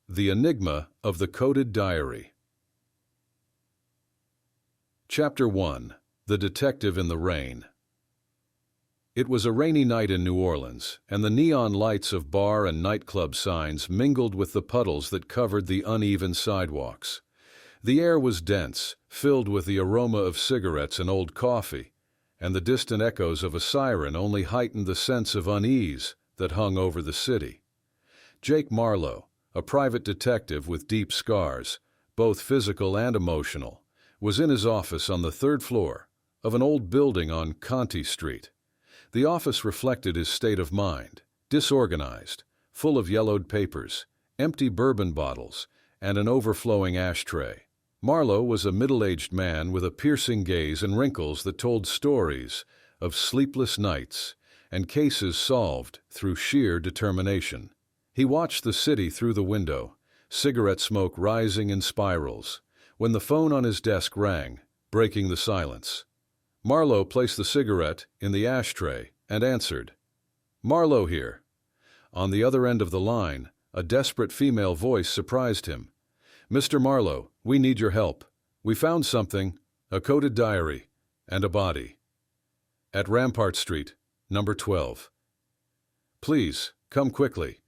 The Enigma of the Coded Diary. Chapter 1. The Detective in the Rain. It was a rainy night in New Orleans, and the neon lights of bar and nightclub signs mingled with the puddles that covered the uneven sidewalks. The air was dense, filled with the aroma of cigarettes and old coffee, and the distant echoes of a siren only heightened the sense of unease that hung over the city. Jake Marlowe, a private detective with deep scars, both physical and emotional, was in his office on the third floor of an old building on Conti Street. The office reflected his state of mind, disorganized, full of yellowed papers, empty bourbon bottles, and an overflowing ashtray. Marlowe was a middle-aged man with a piercing gaze and wrinkles that told stories of sleepless nights and cases solved through sheer determination. He watched the city through the window, cigarette smoke rising in spirals, when the phone on his desk rang, breaking the silence. Marlowe placed the cigarette in the ashtray and answered. "Marlowe here." On the other end of the line, a desperate female voice surprised him. "Mr. Marlowe, we need your help. We found something, a coded diary, and a body. At Rampart Street, number 12. Please, come quickly."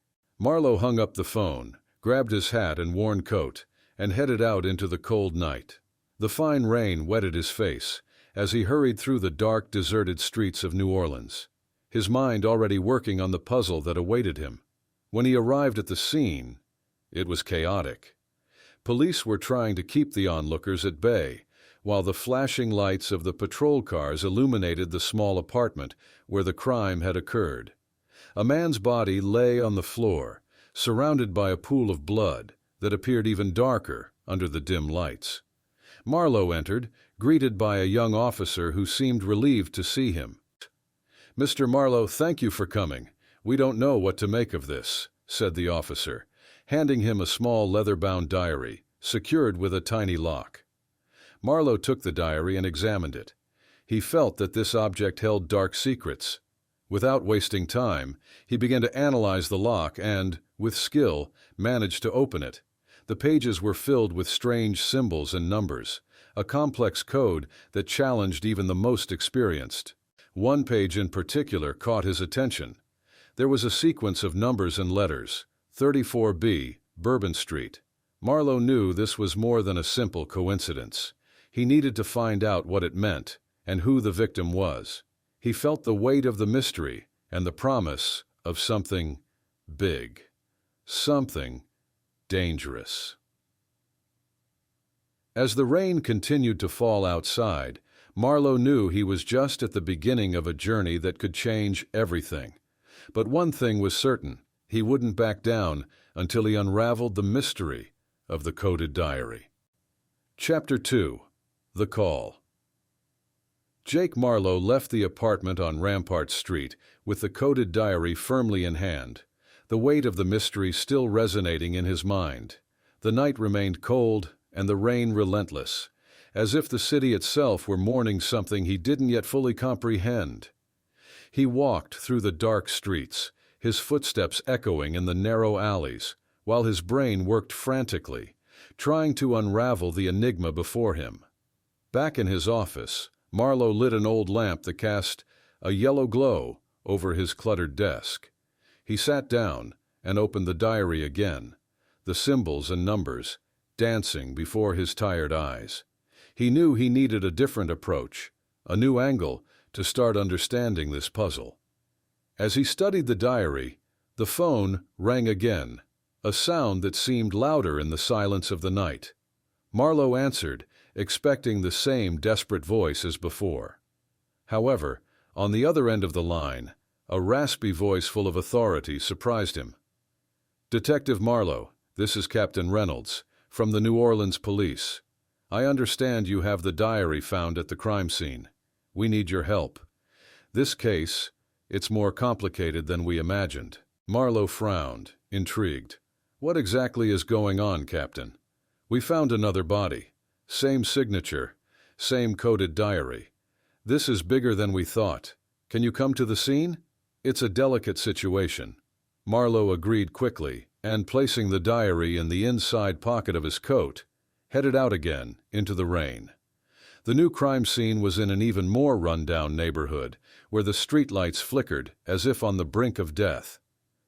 Marlowe hung up the phone, grabbed his hat and worn coat, and headed out into the cold night. The fine rain wetted his face as he hurried through the dark, deserted streets of New Orleans, his mind already working on the puzzle that awaited him. When he arrived at the scene, it was chaotic. Police were trying to keep the onlookers at bay, while the flashing lights of the patrol cars illuminated the small apartment where the crime had occurred. A man's body lay on the floor, surrounded by a pool of blood that appeared even darker under the dim lights. Marlowe entered, greeted by a young officer who seemed relieved to see him. "Mr. Marlowe, thank you for coming. We don't know what to make of this," said the officer, handing him a small leather-bound diary, secured with a tiny lock. Marlowe took the diary and examined it. He felt that this object held dark secrets. Without wasting time, he began to analyze the lock and, with skill, managed to open it. The pages were filled with strange symbols and numbers, a complex code that challenged even the most experienced. One page in particular caught his attention. There was a sequence of numbers and letters, 34B, Bourbon Street. Marlowe knew this was more than a simple coincidence. He needed to find out what it meant and who the victim was. He felt the weight of the mystery and the promise of something big, something dangerous. As the rain continued to fall outside, Marlowe knew he was just at the beginning of a journey that could change everything. But one thing was certain: he wouldn't back down until he unraveled the mystery of the coded diary. Chapter 2. The Call. Jake Marlowe left the apartment on Rampart Street with the coded diary firmly in hand, the weight of the mystery still resonating in his mind. The night remained cold and the rain relentless, as if the city itself were mourning something he didn't yet fully comprehend. He walked through the dark streets, his footsteps echoing in the narrow alleys, while his brain worked frantically, trying to unravel the enigma before him. Back in his office, Marlowe lit an old lamp that cast a yellow glow over his cluttered desk. He sat down and opened the diary again, the symbols and numbers dancing before his tired eyes. He knew he needed a different approach, a new angle to start understanding this puzzle. As he studied the diary, the phone rang again, a sound that seemed louder in the silence of the night. Marlowe answered, expecting the same desperate voice as before. However, on the other end of the line, a raspy voice full of authority surprised him. "Detective Marlowe, this is Captain Reynolds, from the New Orleans Police. I understand you have the diary found at the crime scene. We need your help. This case, it's more complicated than we imagined." Marlowe frowned, intrigued. "What exactly is going on, Captain?" "We found another body. Same signature, same coded diary. This is bigger than we thought. Can you come to the scene? It's a delicate situation." Marlowe agreed quickly, and placing the diary in the inside pocket of his coat, headed out again into the rain. The new crime scene was in an even more run-down neighborhood, where the streetlights flickered as if on the brink of death.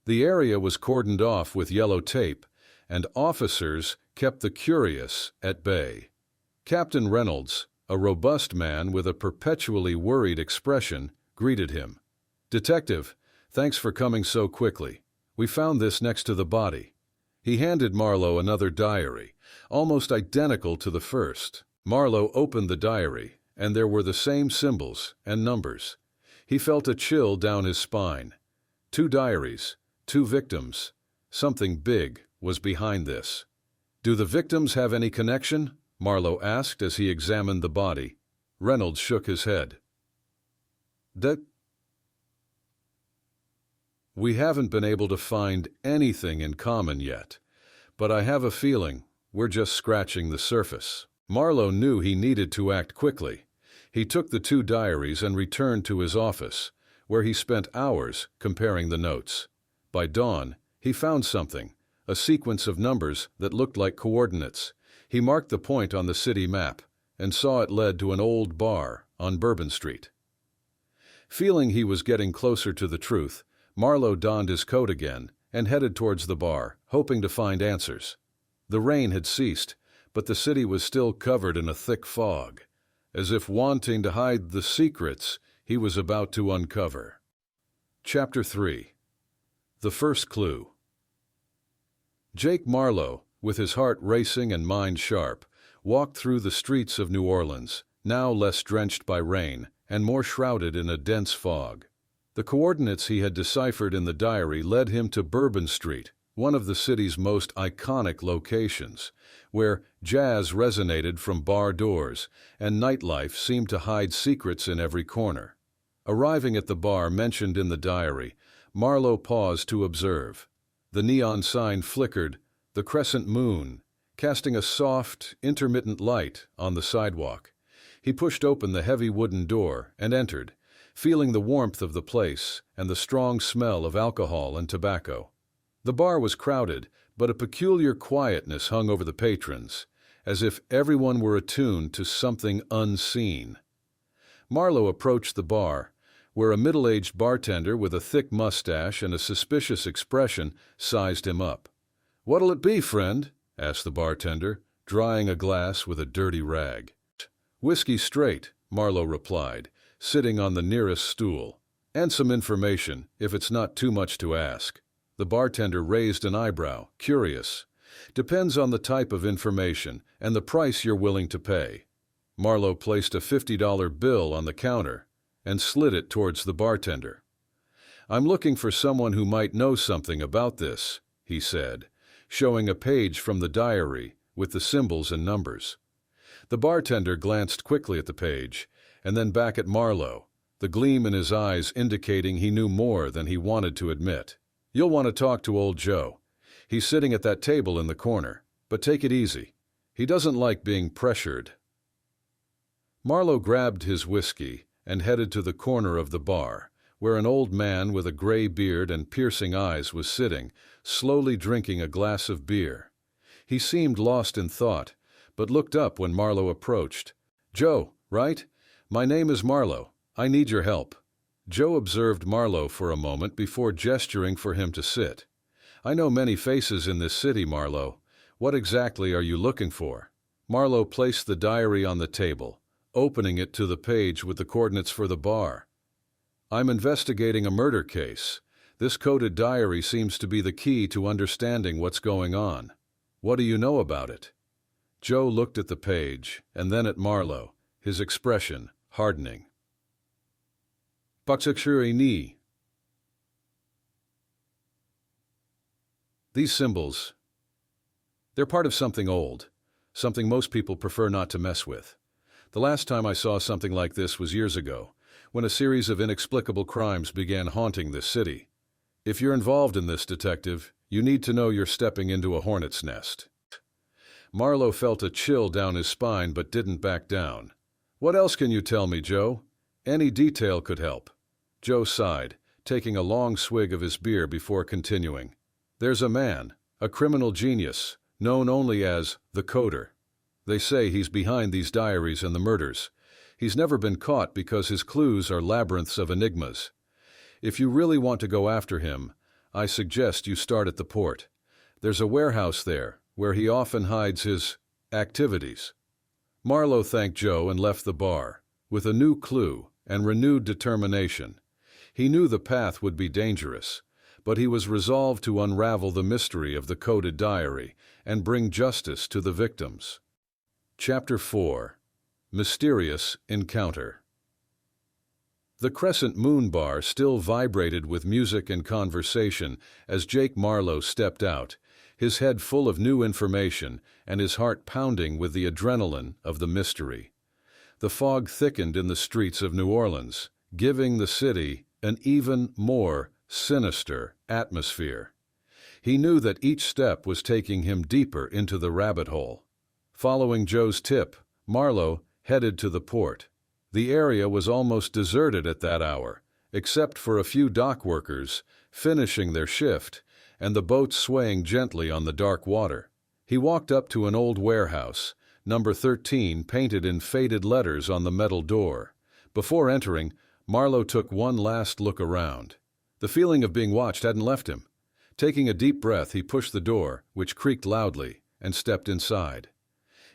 The area was cordoned off with yellow tape, and officers kept the curious at bay. Captain Reynolds, a robust man with a perpetually worried expression, greeted him. "Detective, thanks for coming so quickly. We found this next to the body." He handed Marlowe another diary, almost identical to the first. Marlowe opened the diary, and there were the same symbols and numbers. He felt a chill down his spine. 2 diaries, 2 victims. Something big was behind this. "Do the victims have any connection?" Marlowe asked as he examined the body. Reynolds shook his head. "We haven't been able to find anything in common yet, but I have a feeling we're just scratching the surface." Marlowe knew he needed to act quickly. He took the 2 diaries and returned to his office, where he spent hours comparing the notes. By dawn, he found something, a sequence of numbers that looked like coordinates. He marked the point on the city map and saw it led to an old bar on Bourbon Street. Feeling he was getting closer to the truth, Marlowe donned his coat again and headed towards the bar, hoping to find answers. The rain had ceased, but the city was still covered in a thick fog, as if wanting to hide the secrets he was about to uncover. Chapter 3. The First Clue. Jake Marlowe, with his heart racing and mind sharp, walked through the streets of New Orleans, now less drenched by rain and more shrouded in a dense fog. The coordinates he had deciphered in the diary led him to Bourbon Street, one of the city's most iconic locations, where jazz resonated from bar doors and nightlife seemed to hide secrets in every corner. Arriving at the bar mentioned in the diary, Marlowe paused to observe. The neon sign flickered, the crescent moon, casting a soft, intermittent light on the sidewalk. He pushed open the heavy wooden door and entered, feeling the warmth of the place and the strong smell of alcohol and tobacco. The bar was crowded, but a peculiar quietness hung over the patrons, as if everyone were attuned to something unseen. Marlowe approached the bar, where a middle-aged bartender with a thick mustache and a suspicious expression sized him up. "What'll it be, friend?" asked the bartender, drying a glass with a dirty rag. "Whiskey straight," Marlowe replied, sitting on the nearest stool. "And some information, if it's not too much to ask." The bartender raised an eyebrow, curious. "Depends on the type of information and the price you're willing to pay." Marlowe placed a $50 bill on the counter and slid it towards the bartender. "I'm looking for someone who might know something about this," he said, showing a page from the diary with the symbols and numbers. The bartender glanced quickly at the page and then back at Marlowe, the gleam in his eyes indicating he knew more than he wanted to admit. "You'll want to talk to old Joe. He's sitting at that table in the corner, but take it easy. He doesn't like being pressured." Marlowe grabbed his whiskey and headed to the corner of the bar, where an old man with a gray beard and piercing eyes was sitting, slowly drinking a glass of beer. He seemed lost in thought, but looked up when Marlowe approached. "Joe, right? My name is Marlowe. I need your help." Joe observed Marlowe for a moment before gesturing for him to sit. "I know many faces in this city, Marlowe. What exactly are you looking for?" Marlowe placed the diary on the table, opening it to the page with the coordinates for the bar. "I'm investigating a murder case. This coded diary seems to be the key to understanding what's going on. What do you know about it?" Joe looked at the page and then at Marlowe, his expression hardening. "Ni." These symbols, they're part of something old, something most people prefer not to mess with. The last time I saw something like this was years ago, when a series of inexplicable crimes began haunting this city. If you're involved in this, detective, you need to know you're stepping into a hornet's nest. Marlowe felt a chill down his spine but didn't back down. "What else can you tell me, Joe? Any detail could help." Joe sighed, taking a long swig of his beer before continuing. "There's a man, a criminal genius, known only as the Coder. They say he's behind these diaries and the murders. He's never been caught because his clues are labyrinths of enigmas. If you really want to go after him, I suggest you start at the port. There's a warehouse there, where he often hides his activities. Marlowe thanked Joe and left the bar, with a new clue and renewed determination. He knew the path would be dangerous, but he was resolved to unravel the mystery of the coded diary and bring justice to the victims. Chapter 4. Mysterious Encounter. The Crescent Moon Bar still vibrated with music and conversation as Jake Marlowe stepped out, his head full of new information and his heart pounding with the adrenaline of the mystery. The fog thickened in the streets of New Orleans, giving the city an even more sinister atmosphere. He knew that each step was taking him deeper into the rabbit hole. Following Joe's tip, Marlowe headed to the port. The area was almost deserted at that hour, except for a few dock workers finishing their shift and the boats swaying gently on the dark water. He walked up to an old warehouse, number 13 painted in faded letters on the metal door. Before entering, Marlowe took one last look around. The feeling of being watched hadn't left him. Taking a deep breath, he pushed the door, which creaked loudly, and stepped inside.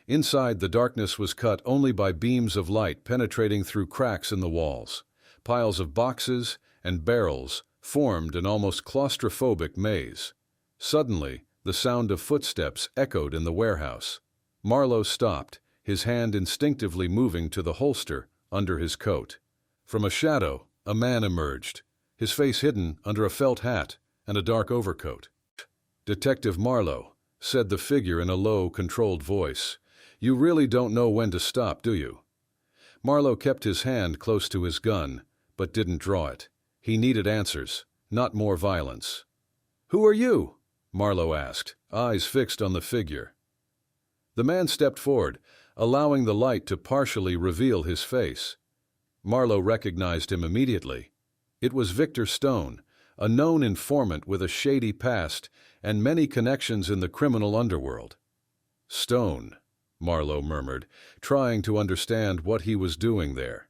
Inside, the darkness was cut only by beams of light penetrating through cracks in the walls. Piles of boxes and barrels formed an almost claustrophobic maze. Suddenly, the sound of footsteps echoed in the warehouse. Marlowe stopped, his hand instinctively moving to the holster under his coat. From a shadow, a man emerged, his face hidden under a felt hat and a dark overcoat. "Detective Marlowe," said the figure in a low, controlled voice. "You really don't know when to stop, do you?" Marlowe kept his hand close to his gun, but didn't draw it. He needed answers, not more violence. "Who are you?" Marlowe asked, eyes fixed on the figure. The man stepped forward, allowing the light to partially reveal his face. Marlowe recognized him immediately. It was Victor Stone, a known informant with a shady past and many connections in the criminal underworld. "Stone," Marlowe murmured, trying to understand what he was doing there.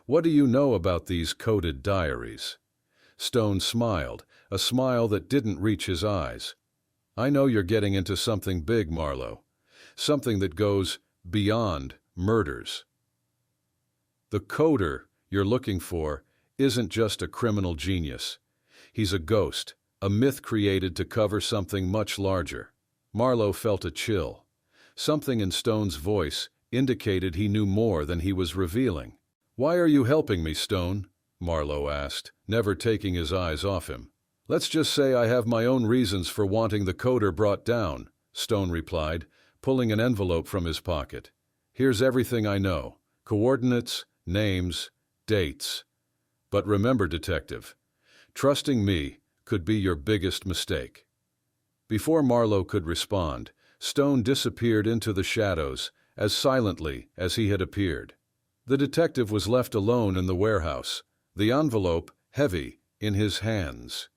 "What do you know about these coded diaries?" Stone smiled, a smile that didn't reach his eyes. "I know you're getting into something big, Marlowe. Something that goes beyond murders. The coder you're looking for isn't just a criminal genius. He's a ghost, a myth created to cover something much larger." Marlowe felt a chill. Something in Stone's voice indicated he knew more than he was revealing. "Why are you helping me, Stone?" Marlowe asked, never taking his eyes off him. "Let's just say I have my own reasons for wanting the coder brought down," Stone replied, pulling an envelope from his pocket. "Here's everything I know: coordinates, names, dates. But remember, detective, trusting me could be your biggest mistake." Before Marlowe could respond, Stone disappeared into the shadows as silently as he had appeared. The detective was left alone in the warehouse, the envelope heavy in his hands.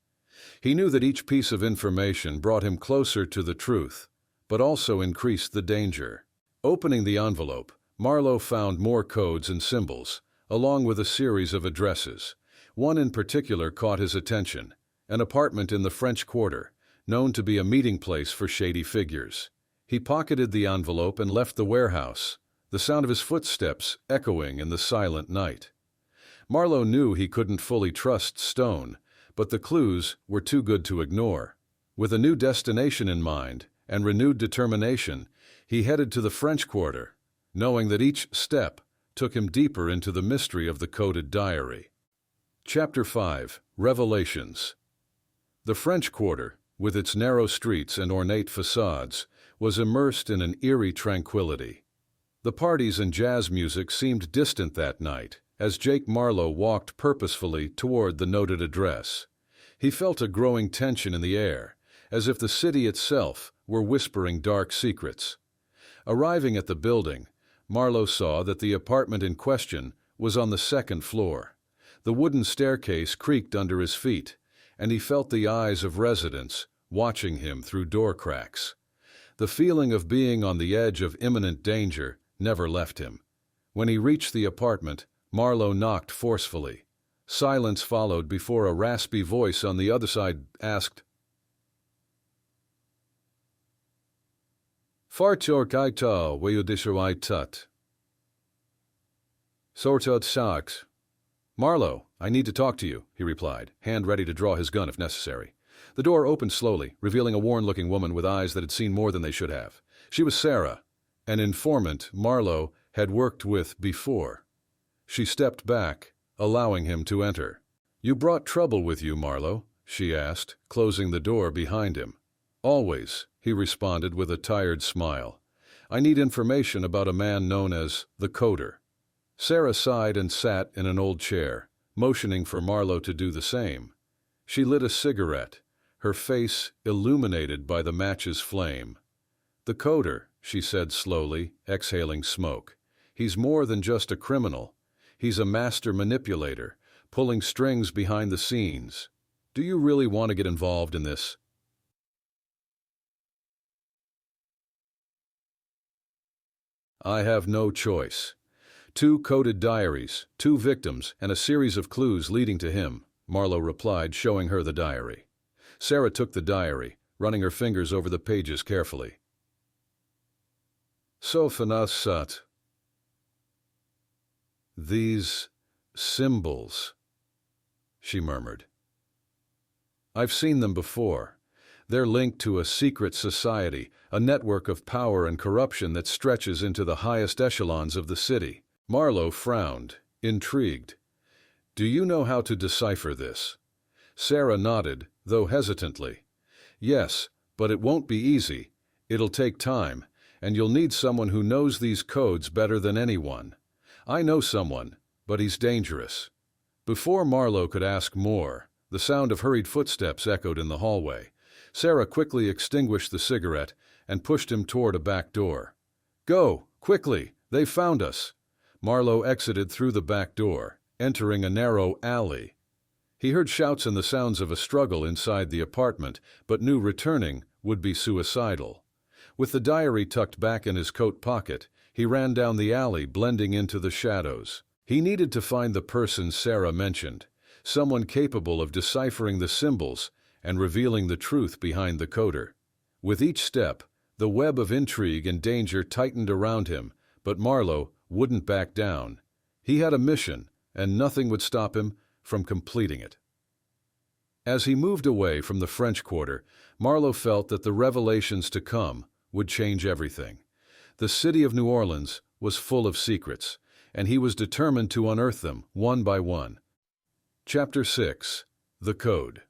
He knew that each piece of information brought him closer to the truth, but also increased the danger. Opening the envelope, Marlowe found more codes and symbols, along with a series of addresses. One in particular caught his attention: an apartment in the French Quarter, known to be a meeting place for shady figures. He pocketed the envelope and left the warehouse, the sound of his footsteps echoing in the silent night. Marlowe knew he couldn't fully trust Stone, but the clues were too good to ignore. With a new destination in mind and renewed determination, he headed to the French Quarter, knowing that each step took him deeper into the mystery of the coded diary. Chapter 5. Revelations. The French Quarter, with its narrow streets and ornate facades, was immersed in an eerie tranquility. The parties and jazz music seemed distant that night, as Jake Marlowe walked purposefully toward the noted address. He felt a growing tension in the air, as if the city itself were whispering dark secrets. Arriving at the building, Marlowe saw that the apartment in question was on the second floor. The wooden staircase creaked under his feet, and he felt the eyes of residents watching him through door cracks. The feeling of being on the edge of imminent danger never left him. When he reached the apartment, Marlowe knocked forcefully. Silence followed before a raspy voice on the other side asked, "Fartor kaita wayudishawai tut." Sortot saks. "Marlowe, I need to talk to you," he replied, hand ready to draw his gun if necessary. The door opened slowly, revealing a worn-looking woman with eyes that had seen more than they should have. She was Sarah, an informant Marlowe had worked with before. She stepped back, allowing him to enter. "You brought trouble with you, Marlowe?" she asked, closing the door behind him. "Always," he responded with a tired smile. "I need information about a man known as the Coder." Sarah sighed and sat in an old chair, motioning for Marlowe to do the same. She lit a cigarette, her face illuminated by the match's flame. "The Coder," she said slowly, exhaling smoke. "He's more than just a criminal. He's a master manipulator, pulling strings behind the scenes. Do you really want to get involved in this?" "I have no choice. 2 coded diaries, 2 victims, and a series of clues leading to him," Marlowe replied, showing her the diary. Sarah took the diary, running her fingers over the pages carefully. "Sofanas sat. These symbols," she murmured. "I've seen them before. They're linked to a secret society, a network of power and corruption that stretches into the highest echelons of the city." Marlowe frowned, intrigued. "Do you know how to decipher this?" Sarah nodded, though hesitantly. "Yes, but it won't be easy. It'll take time, and you'll need someone who knows these codes better than anyone. I know someone, but he's dangerous." Before Marlowe could ask more, the sound of hurried footsteps echoed in the hallway. Sarah quickly extinguished the cigarette and pushed him toward a back door. "Go, quickly, they've found us." Marlowe exited through the back door, entering a narrow alley. He heard shouts and the sounds of a struggle inside the apartment, but knew returning would be suicidal. With the diary tucked back in his coat pocket, he ran down the alley, blending into the shadows. He needed to find the person Sarah mentioned, someone capable of deciphering the symbols and revealing the truth behind the coder. With each step, the web of intrigue and danger tightened around him, but Marlowe wouldn't back down. He had a mission, and nothing would stop him from completing it. As he moved away from the French Quarter, Marlowe felt that the revelations to come would change everything. The city of New Orleans was full of secrets, and he was determined to unearth them one by one. Chapter 6. The Code.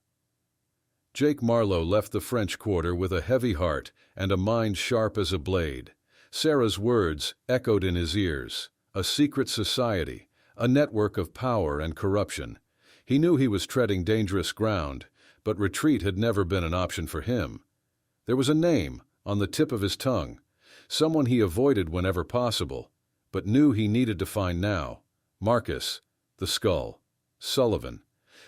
Jake Marlowe left the French Quarter with a heavy heart and a mind sharp as a blade. Sarah's words echoed in his ears: a secret society, a network of power and corruption. He knew he was treading dangerous ground, but retreat had never been an option for him. There was a name on the tip of his tongue, someone he avoided whenever possible, but knew he needed to find now: Marcus, the Skull, Sullivan,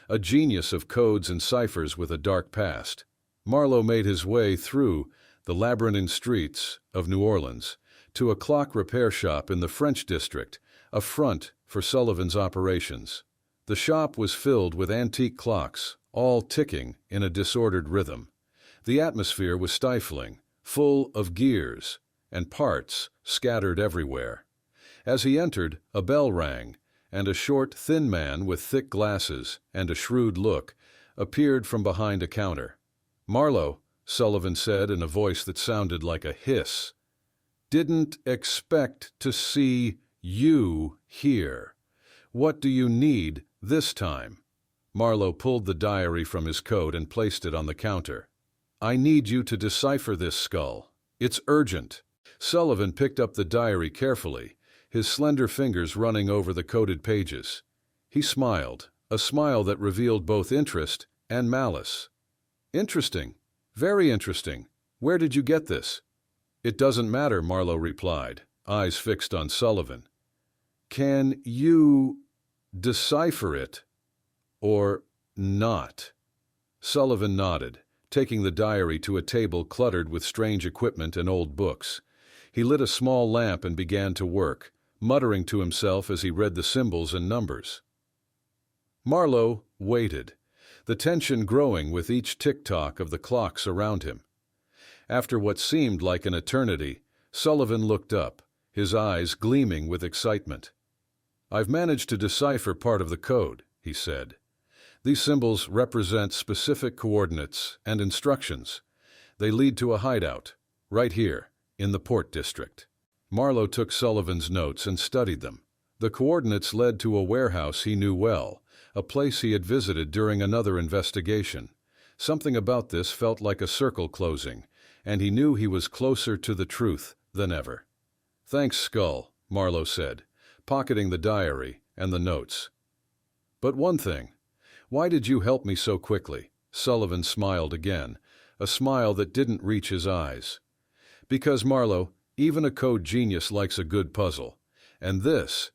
a genius of codes and ciphers with a dark past. Marlowe made his way through the labyrinthine streets of New Orleans to a clock repair shop in the French district, a front for Sullivan's operations. The shop was filled with antique clocks, all ticking in a disordered rhythm. The atmosphere was stifling, full of gears and parts scattered everywhere. As he entered, a bell rang, and a short, thin man with thick glasses and a shrewd look appeared from behind a counter. "Marlowe," Sullivan said in a voice that sounded like a hiss. "Didn't expect to see you here. What do you need this time?" Marlowe pulled the diary from his coat and placed it on the counter. "I need you to decipher this, Skull. It's urgent." Sullivan picked up the diary carefully, his slender fingers running over the coded pages. He smiled, a smile that revealed both interest and malice. "Interesting. Very interesting. Where did you get this?" "It doesn't matter," Marlowe replied, eyes fixed on Sullivan. "Can you decipher it or not?" Sullivan nodded, taking the diary to a table cluttered with strange equipment and old books. He lit a small lamp and began to work, muttering to himself as he read the symbols and numbers. Marlowe waited, the tension growing with each tick-tock of the clocks around him. After what seemed like an eternity, Sullivan looked up, his eyes gleaming with excitement. "I've managed to decipher part of the code," he said. "These symbols represent specific coordinates and instructions. They lead to a hideout, right here, in the Port District." Marlowe took Sullivan's notes and studied them. The coordinates led to a warehouse he knew well, a place he had visited during another investigation. Something about this felt like a circle closing, and he knew he was closer to the truth than ever. "Thanks, Skull," Marlowe said, pocketing the diary and the notes. "But one thing. Why did you help me so quickly?" Sullivan smiled again, a smile that didn't reach his eyes. "Because, Marlowe, even a code genius likes a good puzzle. And this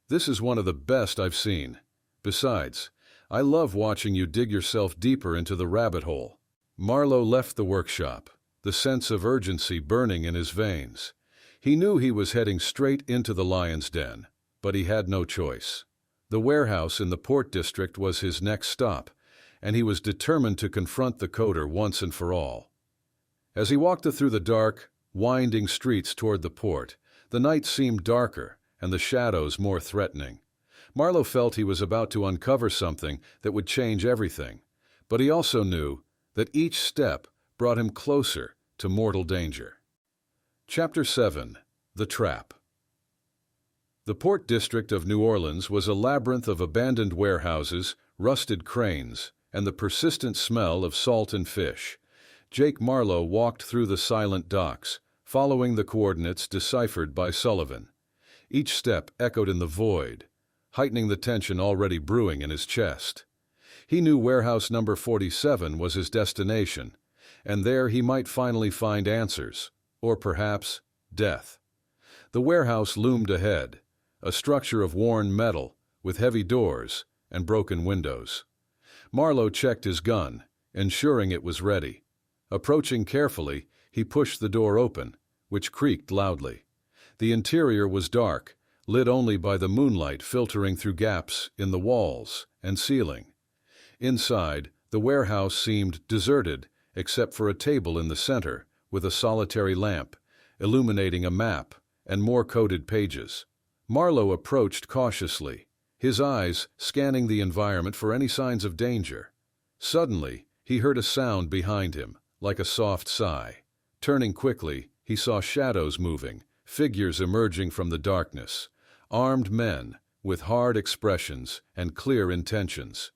is one of the best I've seen. Besides, I love watching you dig yourself deeper into the rabbit hole." Marlowe left the workshop, the sense of urgency burning in his veins. He knew he was heading straight into the lion's den, but he had no choice. The warehouse in the Port District was his next stop, and he was determined to confront the coder once and for all. As he walked through the dark, winding streets toward the port, the night seemed darker and the shadows more threatening. Marlowe felt he was about to uncover something that would change everything, but he also knew that each step brought him closer to mortal danger. Chapter 7. The Trap. The Port District of New Orleans was a labyrinth of abandoned warehouses, rusted cranes, and the persistent smell of salt and fish. Jake Marlowe walked through the silent docks, following the coordinates deciphered by Sullivan. Each step echoed in the void, heightening the tension already brewing in his chest. He knew warehouse number 47 was his destination, and there he might finally find answers, or perhaps death. The warehouse loomed ahead, a structure of worn metal with heavy doors and broken windows. Marlowe checked his gun, ensuring it was ready. Approaching carefully, he pushed the door open, which creaked loudly. The interior was dark, lit only by the moonlight filtering through gaps in the walls and ceiling. Inside, the warehouse seemed deserted except for a table in the center with a solitary lamp, illuminating a map and more coded pages. Marlowe approached cautiously, his eyes scanning the environment for any signs of danger. Suddenly, he heard a sound behind him, like a soft sigh. Turning quickly, he saw shadows moving, figures emerging from the darkness, armed men with hard expressions and clear intentions.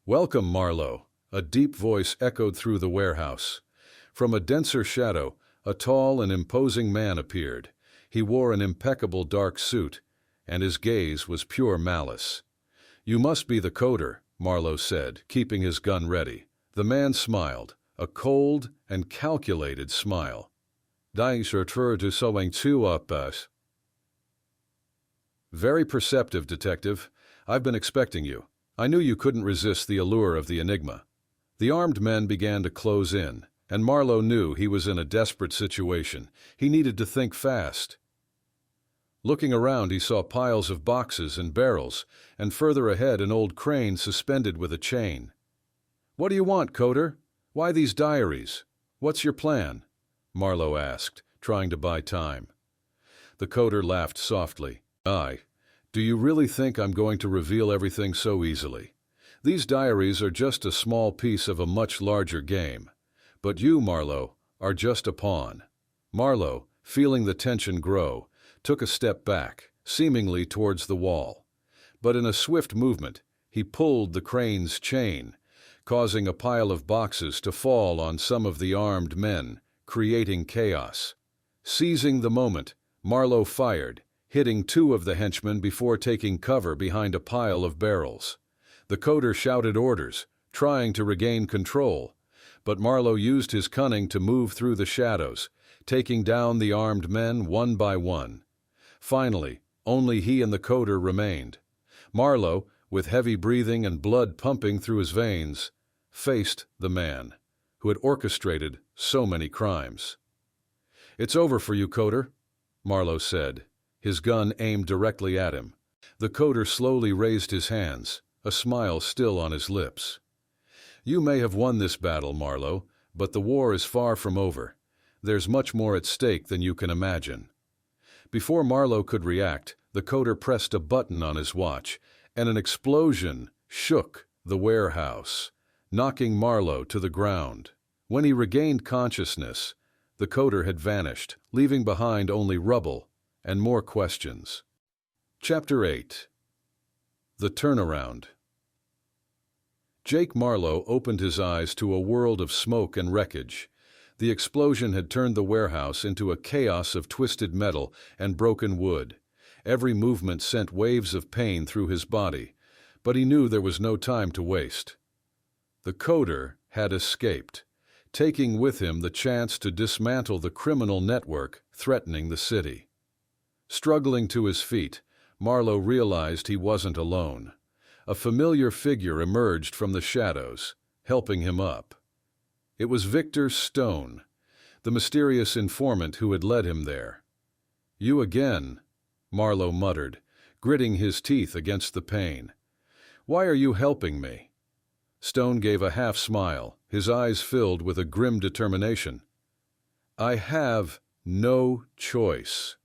"Welcome, Marlowe," a deep voice echoed through the warehouse. From a denser shadow, a tall and imposing man appeared. He wore an impeccable dark suit, and his gaze was pure malice. "You must be the coder," Marlowe said, keeping his gun ready. The man smiled, a cold and calculated smile. "Thanks for showing to us." "Very perceptive, Detective. I've been expecting you. I knew you couldn't resist the allure of the Enigma." The armed men began to close in, and Marlowe knew he was in a desperate situation. He needed to think fast. Looking around, he saw piles of boxes and barrels, and further ahead an old crane suspended with a chain. "What do you want, coder? Why these diaries? What's your plan?" Marlowe asked, trying to buy time. The coder laughed softly. Do you really think I'm going to reveal everything so easily? These diaries are just a small piece of a much larger game. But you, Marlowe, are just a pawn." Marlowe, feeling the tension grow, took a step back, seemingly towards the wall. But in a swift movement, he pulled the crane's chain, causing a pile of boxes to fall on some of the armed men, creating chaos. Seizing the moment, Marlowe fired, hitting two of the henchmen before taking cover behind a pile of barrels. The coder shouted orders, trying to regain control, but Marlowe used his cunning to move through the shadows, taking down the armed men one by one. Finally, only he and the coder remained. Marlowe, with heavy breathing and blood pumping through his veins, faced the man, who had orchestrated so many crimes. "It's over for you, Coder," Marlowe said, his gun aimed directly at him. The Coder slowly raised his hands, a smile still on his lips. "You may have won this battle, Marlowe, but the war is far from over. There's much more at stake than you can imagine." Before Marlowe could react, the Coder pressed a button on his watch, and an explosion shook the warehouse, knocking Marlowe to the ground. When he regained consciousness, the Coder had vanished, leaving behind only rubble and more questions. Chapter 8. The Turnaround. Jake Marlowe opened his eyes to a world of smoke and wreckage. The explosion had turned the warehouse into a chaos of twisted metal and broken wood. Every movement sent waves of pain through his body, but he knew there was no time to waste. The Coder had escaped, taking with him the chance to dismantle the criminal network threatening the city. Struggling to his feet, Marlowe realized he wasn't alone. A familiar figure emerged from the shadows, helping him up. It was Victor Stone, the mysterious informant who had led him there. "You again," Marlowe muttered, gritting his teeth against the pain. "Why are you helping me?" Stone gave a half-smile, his eyes filled with a grim determination. "I have no choice.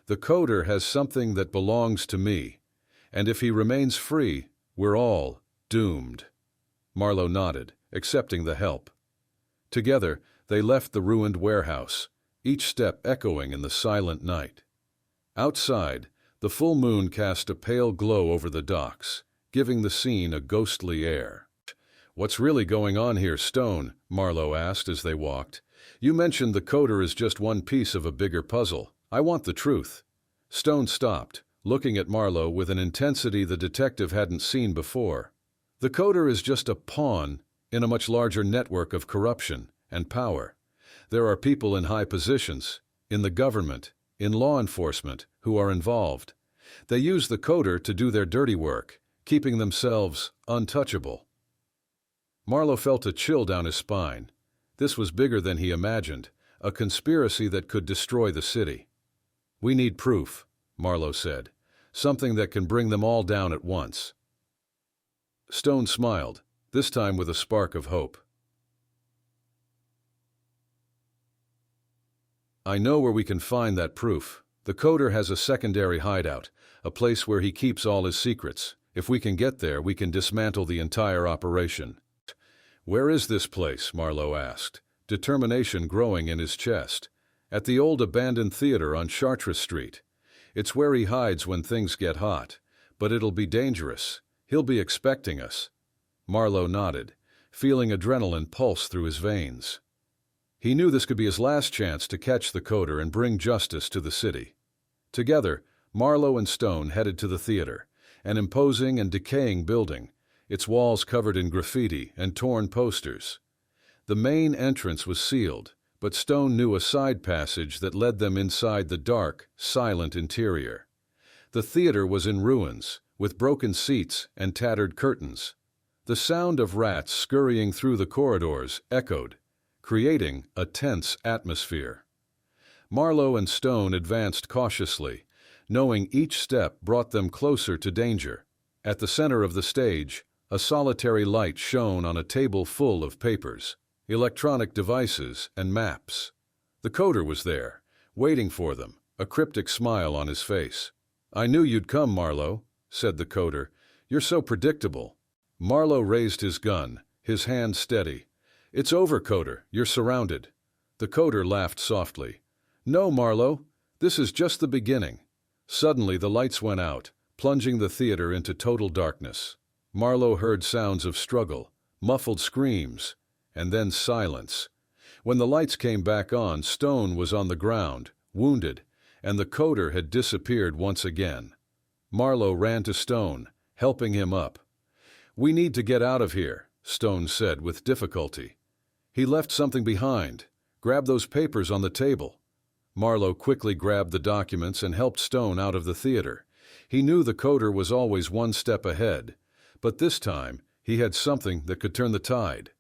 The Coder has something that belongs to me, and if he remains free, we're all doomed." Marlowe nodded, accepting the help. Together, they left the ruined warehouse, each step echoing in the silent night. Outside, the full moon cast a pale glow over the docks, giving the scene a ghostly air. "What's really going on here, Stone?" Marlowe asked as they walked. "You mentioned the Coder is just one piece of a bigger puzzle. I want the truth." Stone stopped, looking at Marlowe with an intensity the detective hadn't seen before. "The Coder is just a pawn in a much larger network of corruption and power. There are people in high positions, in the government, in law enforcement, who are involved. They use the Coder to do their dirty work, keeping themselves untouchable." Marlowe felt a chill down his spine. This was bigger than he imagined, a conspiracy that could destroy the city. "We need proof," Marlowe said, "something that can bring them all down at once." Stone smiled, this time with a spark of hope. "I know where we can find that proof. The Coder has a secondary hideout, a place where he keeps all his secrets. If we can get there, we can dismantle the entire operation." "Where is this place?" Marlowe asked, determination growing in his chest. "At the old abandoned theater on Chartres Street. It's where he hides when things get hot, but it'll be dangerous. He'll be expecting us." Marlowe nodded, feeling adrenaline pulse through his veins. He knew this could be his last chance to catch the Coder and bring justice to the city. Together, Marlowe and Stone headed to the theater, an imposing and decaying building, its walls covered in graffiti and torn posters. The main entrance was sealed, but Stone knew a side passage that led them inside the dark, silent interior. The theater was in ruins, with broken seats and tattered curtains. The sound of rats scurrying through the corridors echoed, creating a tense atmosphere. Marlowe and Stone advanced cautiously, knowing each step brought them closer to danger. At the center of the stage, a solitary light shone on a table full of papers, electronic devices, and maps. The Coder was there, waiting for them, a cryptic smile on his face. "I knew you'd come, Marlowe," said the Coder. "You're so predictable." Marlowe raised his gun, his hand steady. "It's over, Coder. You're surrounded." The Coder laughed softly. "No, Marlowe. This is just the beginning." Suddenly the lights went out, plunging the theater into total darkness. Marlowe heard sounds of struggle, muffled screams, and then silence. When the lights came back on, Stone was on the ground, wounded, and the Coder had disappeared once again. Marlowe ran to Stone, helping him up. "We need to get out of here," Stone said with difficulty. "He left something behind. Grab those papers on the table." Marlowe quickly grabbed the documents and helped Stone out of the theater. He knew the Coder was always one step ahead, but this time he had something that could turn the tide.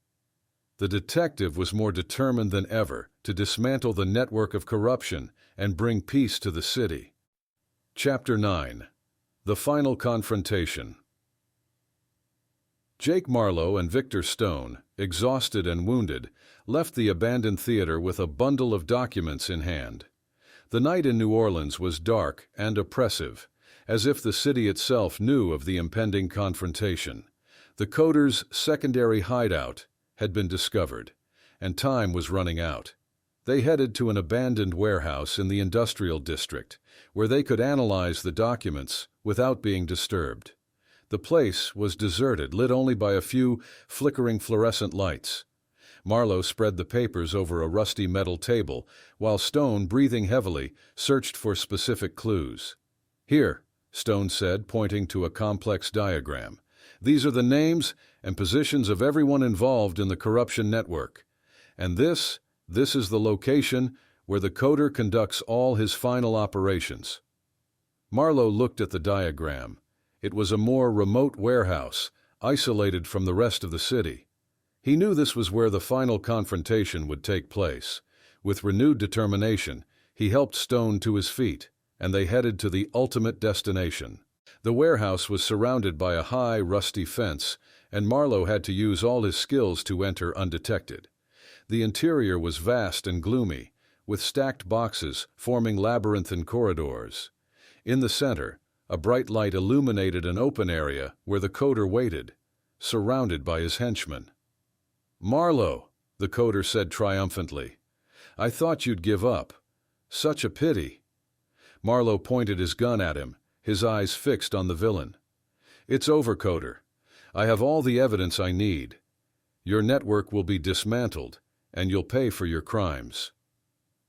The detective was more determined than ever to dismantle the network of corruption and bring peace to the city. Chapter 9. The Final Confrontation. Jake Marlowe and Victor Stone, exhausted and wounded, left the abandoned theater with a bundle of documents in hand. The night in New Orleans was dark and oppressive, as if the city itself knew of the impending confrontation. The Coders' secondary hideout had been discovered, and time was running out. They headed to an abandoned warehouse in the industrial district, where they could analyze the documents without being disturbed. The place was deserted, lit only by a few flickering fluorescent lights. Marlowe spread the papers over a rusty metal table, while Stone, breathing heavily, searched for specific clues. "Here," Stone said, pointing to a complex diagram. "These are the names and positions of everyone involved in the corruption network. And this is the location where the coder conducts all his final operations." Marlowe looked at the diagram. It was a more remote warehouse, isolated from the rest of the city. He knew this was where the final confrontation would take place. With renewed determination, he helped Stone to his feet, and they headed to the ultimate destination. The warehouse was surrounded by a high, rusty fence, and Marlowe had to use all his skills to enter undetected. The interior was vast and gloomy, with stacked boxes forming labyrinthine corridors. In the center, a bright light illuminated an open area where the coder waited, surrounded by his henchmen. "Marlowe," the coder said triumphantly, "I thought you'd give up. Such a pity." Marlowe pointed his gun at him, his eyes fixed on the villain. "It's over, coder. I have all the evidence I need. Your network will be dismantled, and you'll pay for your crimes."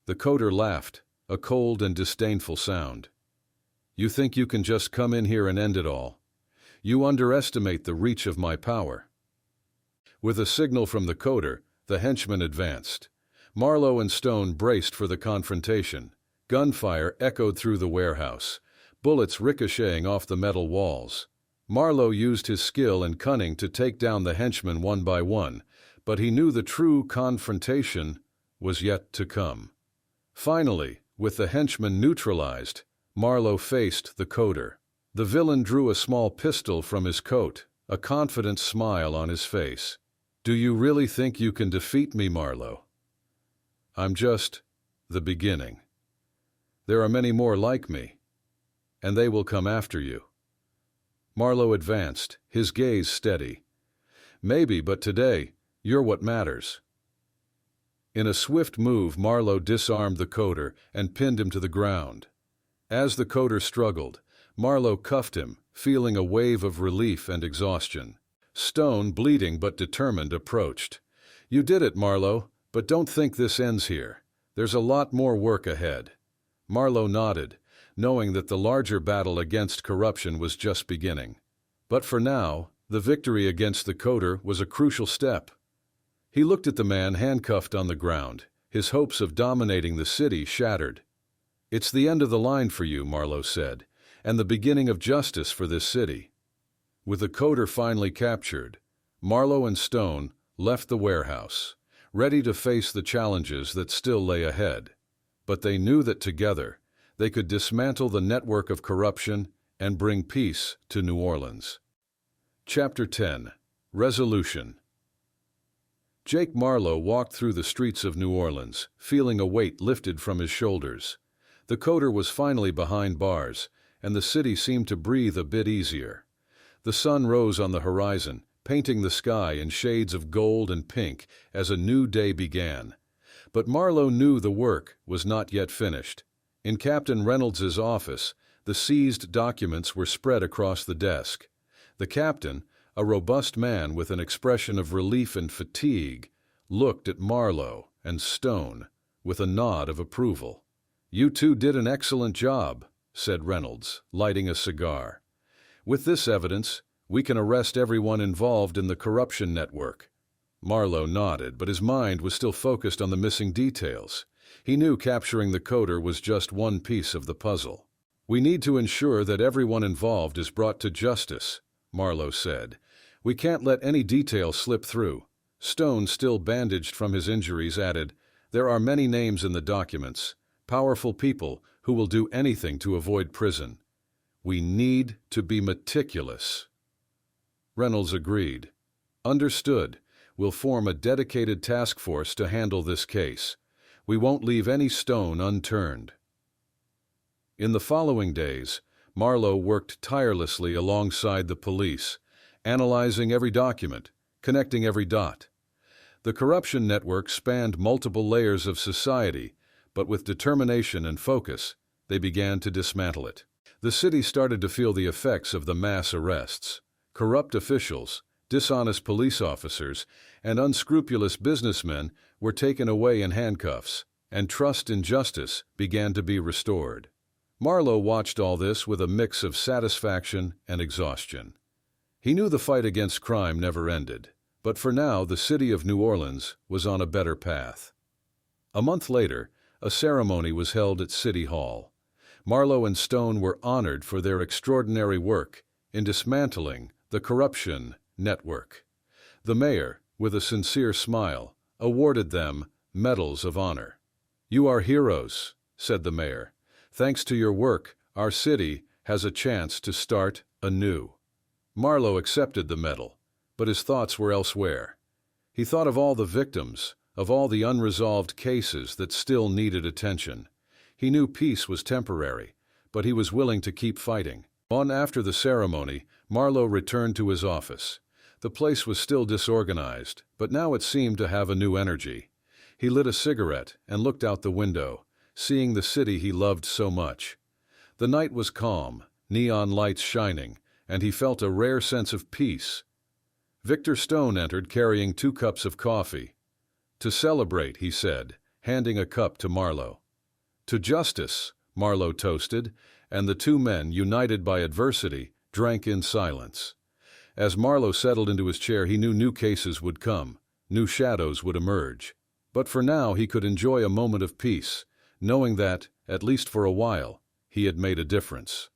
The coder laughed, a cold and disdainful sound. "You think you can just come in here and end it all? You underestimate the reach of my power." With a signal from the coder, the henchmen advanced. Marlowe and Stone braced for the confrontation. Gunfire echoed through the warehouse, bullets ricocheting off the metal walls. Marlowe used his skill and cunning to take down the henchmen one by one, but he knew the true confrontation was yet to come. Finally, with the henchmen neutralized, Marlowe faced the coder. The villain drew a small pistol from his coat, a confident smile on his face. "Do you really think you can defeat me, Marlowe? I'm just the beginning. There are many more like me, and they will come after you." Marlowe advanced, his gaze steady. "Maybe, but today, you're what matters." In a swift move, Marlowe disarmed the coder and pinned him to the ground. As the coder struggled, Marlowe cuffed him, feeling a wave of relief and exhaustion. Stone, bleeding but determined, approached. "You did it, Marlowe, but don't think this ends here. There's a lot more work ahead." Marlowe nodded, knowing that the larger battle against corruption was just beginning. But for now, the victory against the coder was a crucial step. He looked at the man handcuffed on the ground, his hopes of dominating the city shattered. "It's the end of the line for you," Marlowe said, "and the beginning of justice for this city." With the coder finally captured, Marlowe and Stone left the warehouse, ready to face the challenges that still lay ahead. But they knew that together, they could dismantle the network of corruption and bring peace to New Orleans. Chapter 10. Resolution. Jake Marlowe walked through the streets of New Orleans, feeling a weight lifted from his shoulders. The coder was finally behind bars, and the city seemed to breathe a bit easier. The sun rose on the horizon, painting the sky in shades of gold and pink as a new day began. But Marlowe knew the work was not yet finished. In Captain Reynolds's office, the seized documents were spread across the desk. The captain, a robust man with an expression of relief and fatigue, looked at Marlowe and Stone with a nod of approval. "You two did an excellent job," said Reynolds, lighting a cigar. "With this evidence, we can arrest everyone involved in the corruption network." Marlowe nodded, but his mind was still focused on the missing details. He knew capturing the coder was just one piece of the puzzle. "We need to ensure that everyone involved is brought to justice," Marlowe said. "We can't let any detail slip through. Stone, still bandaged from his injuries, added, "There are many names in the documents, powerful people who will do anything to avoid prison. We need to be meticulous." Reynolds agreed. "Understood. We'll form a dedicated task force to handle this case. We won't leave any stone unturned." In the following days, Marlowe worked tirelessly alongside the police, analyzing every document, connecting every dot. The corruption network spanned multiple layers of society, but with determination and focus, they began to dismantle it. The city started to feel the effects of the mass arrests. Corrupt officials, dishonest police officers, and unscrupulous businessmen were taken away in handcuffs, and trust in justice began to be restored. Marlowe watched all this with a mix of satisfaction and exhaustion. He knew the fight against crime never ended, but for now the city of New Orleans was on a better path. A month later, a ceremony was held at City Hall. Marlowe and Stone were honored for their extraordinary work in dismantling the corruption network. The mayor, with a sincere smile, awarded them medals of honor. "You are heroes," said the mayor. "Thanks to your work, our city has a chance to start anew." Marlowe accepted the medal, but his thoughts were elsewhere. He thought of all the victims, of all the unresolved cases that still needed attention. He knew peace was temporary, but he was willing to keep fighting. On after the ceremony, Marlowe returned to his office. The place was still disorganized, but now it seemed to have a new energy. He lit a cigarette and looked out the window, seeing the city he loved so much. The night was calm, neon lights shining, and he felt a rare sense of peace. Victor Stone entered carrying 2 cups of coffee. "To celebrate," he said, handing a cup to Marlowe. "To justice," Marlowe toasted, and the 2 men, united by adversity, drank in silence. As Marlowe settled into his chair, he knew new cases would come, new shadows would emerge. But for now he could enjoy a moment of peace, knowing that, at least for a while, he had made a difference.